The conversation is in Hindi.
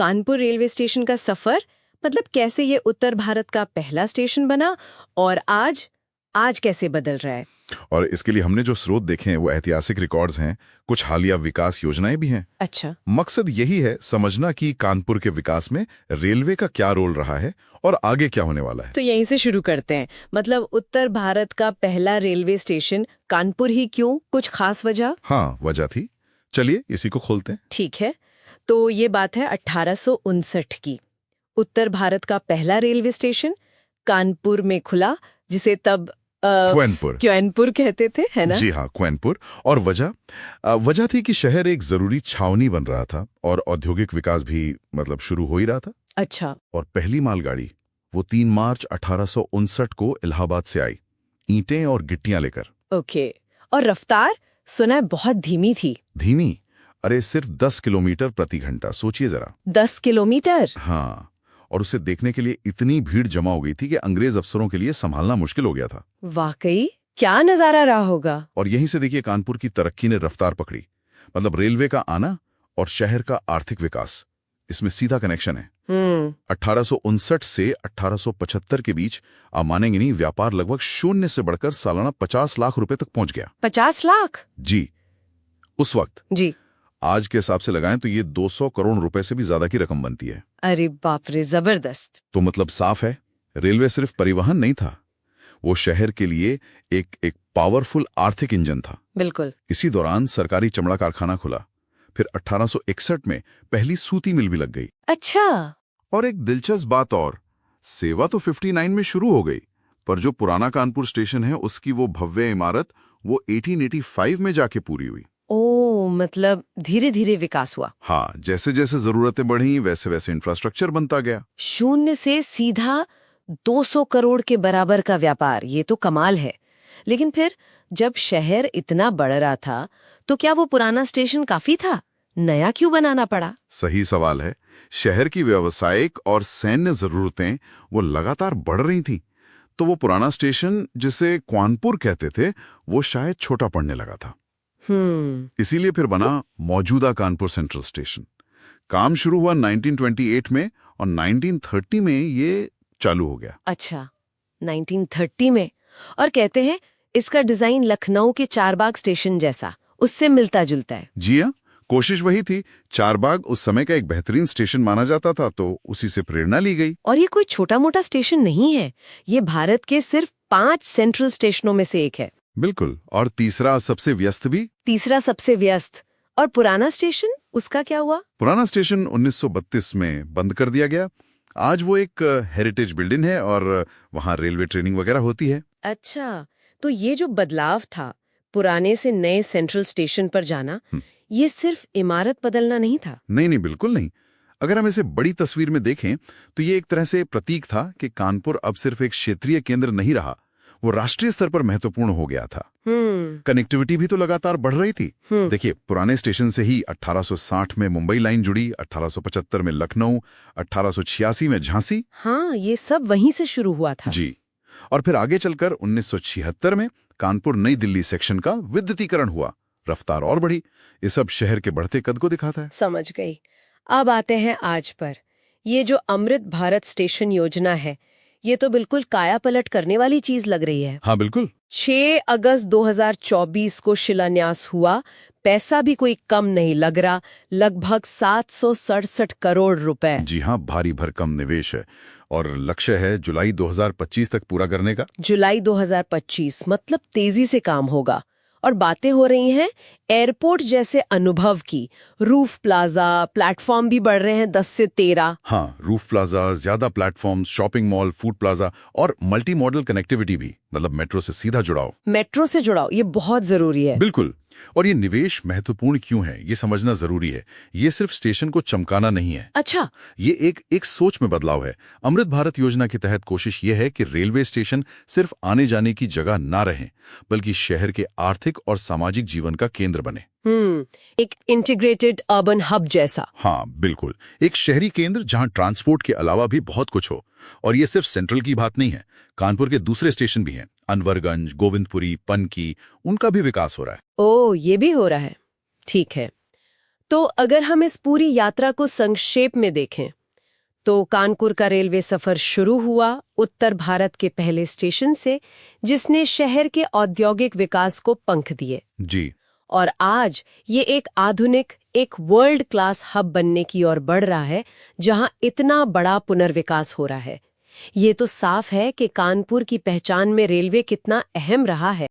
कानपुर रेलवे स्टेशन का सफर, मतलब कैसे ये उत्तर भारत का पहला स्टेशन बना और आज कैसे बदल रहा है। और इसके लिए हमने जो स्रोत देखे हैं वो ऐतिहासिक रिकॉर्ड्स हैं, कुछ हालिया विकास योजनाएं भी हैं। अच्छा। मकसद यही है समझना कि कानपुर के विकास में रेलवे का क्या रोल रहा है और आगे क्या होने वाला है। तो यहीं से शुरू करते हैं। मतलब उत्तर भारत का पहला रेलवे स्टेशन कानपुर ही क्यों, कुछ खास वजह? हाँ, वजह थी। चलिए इसी को खोलते हैं। ठीक है, तो ये बात है 1859 की। उत्तर भारत का पहला रेलवे स्टेशन कानपुर में खुला, जिसे तब क्वैनपुर कहते थे, है ना? जी हाँ, क्वैनपुर। और वजह थी कि शहर एक जरूरी छावनी बन रहा था और औद्योगिक विकास भी मतलब शुरू हो ही रहा था। अच्छा। और पहली मालगाड़ी वो 3 मार्च 1859 को इलाहाबाद से आई, ईंटें और गिट्टियां लेकर। ओके। और रफ्तार सुना है बहुत धीमी थी। धीमी? अरे सिर्फ 10 किलोमीटर प्रति घंटा, सोचिए जरा। 10 किलोमीटर? हाँ, और उसे देखने के लिए इतनी भीड़ जमा हो गई थी कि अंग्रेज अफसरों के लिए संभालना मुश्किल हो गया था। वाकई क्या नजारा रहा होगा। और यहीं से देखिए कानपुर की तरक्की ने रफ्तार पकड़ी। मतलब रेलवे का आना और शहर का आर्थिक विकास, इसमें सीधा कनेक्शन है। 1859 से 1875 के बीच आप मानेंगे नहीं, व्यापार लगभग शून्य से बढ़कर सालाना 50 लाख रुपए तक पहुंच गया। 50 लाख? जी, उस वक्त। जी। आज के हिसाब से लगाएं तो ये 200 करोड़ रुपए से भी ज्यादा की रकम बनती है। अरे बाप रे, जबरदस्त। तो मतलब साफ है, रेलवे सिर्फ परिवहन नहीं था, वो शहर के लिए एक पावरफुल आर्थिक इंजन था। बिल्कुल। इसी दौरान सरकारी चमड़ा कारखाना खुला। फिर 1861 में पहली सूती मिल भी लग गई। अच्छा। और एक दिलचस्प बात और, सेवा तो 59 में शुरू हो गई, पर जो पुराना कानपुर स्टेशन है उसकी वो भव्य इमारत वो 1885 में जाके पूरी हुई। ओ, मतलब धीरे धीरे विकास हुआ। हाँ, जैसे जैसे जरूरतें बढ़ी वैसे वैसे इंफ्रास्ट्रक्चर बनता गया। शून्य से सीधा 200 करोड़ के बराबर का व्यापार, ये तो कमाल है। लेकिन फिर जब शहर इतना बढ़ रहा था तो क्या वो पुराना स्टेशन काफी था? नया क्यों बनाना पड़ा? सही सवाल है। शहर की व्यावसायिक और सैन्य जरूरतें वो लगातार बढ़ रही थी, तो वो पुराना स्टेशन जिसे क्वानपुर कहते थे वो शायद छोटा पड़ने लगा था। इसीलिए फिर बना मौजूदा कानपुर सेंट्रल स्टेशन। काम शुरू हुआ 1928 में और 1930 में ये चालू हो गया। अच्छा, 1930 में। और कहते हैं इसका डिजाइन लखनऊ के चारबाग स्टेशन जैसा, उससे मिलता जुलता है। जी हाँ, कोशिश वही थी। चारबाग उस समय का एक बेहतरीन स्टेशन माना जाता था, तो उसी से प्रेरणा ली गई। और ये कोई छोटा मोटा स्टेशन नहीं है, ये भारत के सिर्फ 5 सेंट्रल स्टेशनों में से एक है। बिल्कुल। और तीसरा सबसे व्यस्त भी। तीसरा सबसे व्यस्त। और पुराना स्टेशन, उसका क्या हुआ? पुराना स्टेशन 1932 में बंद कर दिया गया। आज वो एक हेरिटेज बिल्डिंग है और वहाँ रेलवे ट्रेनिंग वगैरह होती है। अच्छा, तो ये जो बदलाव था, पुराने से नए सेंट्रल स्टेशन पर जाना, ये सिर्फ इमारत बदलना नहीं था? नहीं, बिल्कुल नहीं। अगर हम इसे बड़ी तस्वीर में देखें तो ये एक तरह से प्रतीक था कि कानपुर अब सिर्फ एक क्षेत्रीय केंद्र नहीं रहा, वो राष्ट्रीय स्तर पर महत्वपूर्ण हो गया था। कनेक्टिविटी भी तो लगातार बढ़ रही थी। देखिए, पुराने स्टेशन से ही 1860 में मुंबई लाइन जुड़ी, 1875 में लखनऊ, 1886 में झांसी। हाँ, ये सब वहीं से शुरू हुआ था। जी। और फिर आगे चलकर 1976 में कानपुर नई दिल्ली सेक्शन का विद्युतीकरण हुआ, रफ्तार और बढ़ी। ये सब शहर के बढ़ते कद को दिखाता है। समझ गई। अब आते हैं आज पर। ये जो अमृत भारत स्टेशन योजना है, ये तो बिल्कुल काया पलट करने वाली चीज लग रही है। हाँ बिल्कुल। 6 अगस्त 2024 को शिलान्यास हुआ। पैसा भी कोई कम नहीं लग रहा, लगभग 767 करोड़ रुपए। जी हाँ, भारी भरकम निवेश है और लक्ष्य है जुलाई 2025 तक पूरा करने का। जुलाई 2025 मतलब तेजी से काम होगा। और बातें हो रही हैं एयरपोर्ट जैसे अनुभव की। रूफ प्लाजा, प्लेटफॉर्म भी बढ़ रहे हैं 10 से 13। हाँ, रूफ प्लाजा, ज्यादा platform, shopping mall, food plaza और मल्टी मॉडल कनेक्टिविटी भी, मतलब मेट्रो से सीधा जुड़ाव। मेट्रो से जुड़ाव, ये बहुत जरूरी है। बिल्कुल। और ये निवेश महत्वपूर्ण क्यों है, ये समझना जरूरी है। ये सिर्फ स्टेशन को चमकाना नहीं है। अच्छा। ये एक सोच में बदलाव है। अमृत भारत योजना के तहत कोशिश ये है कि रेलवे स्टेशन सिर्फ आने जाने की जगह ना रहे, बल्कि शहर के आर्थिक और सामाजिक जीवन का केंद्र बने। एक इंटीग्रेटेड अर्बन हब जैसा। हाँ बिल्कुल, एक शहरी केंद्र जहां ट्रांसपोर्ट के अलावा भी बहुत कुछ हो। और ये सिर्फ सेंट्रल की बात नहीं है, कानपुर के दूसरे स्टेशन भी हैं, अनवरगंज, गोविंदपुरी, पनकी, उनका भी विकास हो रहा है। ओ, ये भी हो रहा है। ठीक है, तो अगर हम इस पूरी यात्रा को संक्षेप में देखें तो कानपुर का रेलवे सफर शुरू हुआ उत्तर भारत के पहले स्टेशन से, जिसने शहर के औद्योगिक विकास को पंख दिए। जी। और आज ये एक आधुनिक, एक वर्ल्ड क्लास हब बनने की ओर बढ़ रहा है, जहां इतना बड़ा पुनर्विकास हो रहा है। ये तो साफ है कि कानपुर की पहचान में रेलवे कितना अहम रहा है।